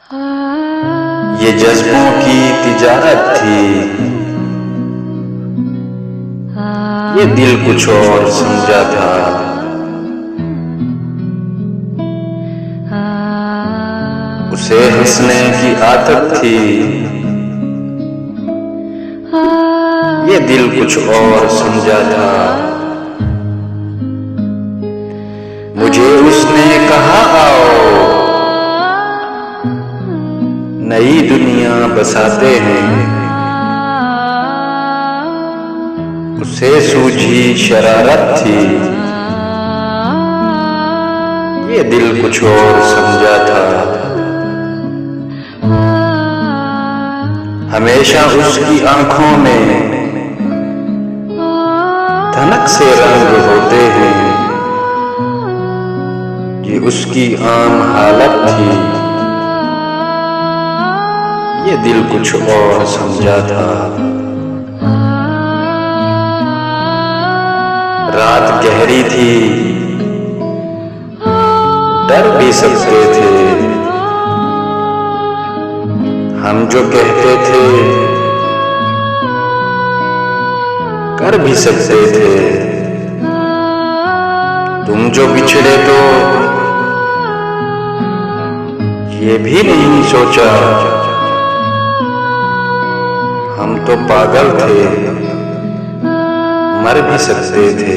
ये जज्बों की तिजारत थी, ये दिल कुछ और समझा था। उसे हंसने की आदत थी, ये दिल कुछ और समझा था। मुझे उसने कहा आओ नई दुनिया बसाते हैं, उसे सूझी शरारत थी, ये दिल कुछ और समझा था। हमेशा उसकी आंखों में धनक से रंग होते हैं, ये उसकी आम हालत थी, ये दिल कुछ और समझा था। रात गहरी थी, डर भी सकते थे, हम जो कहते थे कर भी सकते थे। तुम जो बिछड़े तो ये भी नहीं सोचा, हम तो पागल थे, मर भी सकते थे।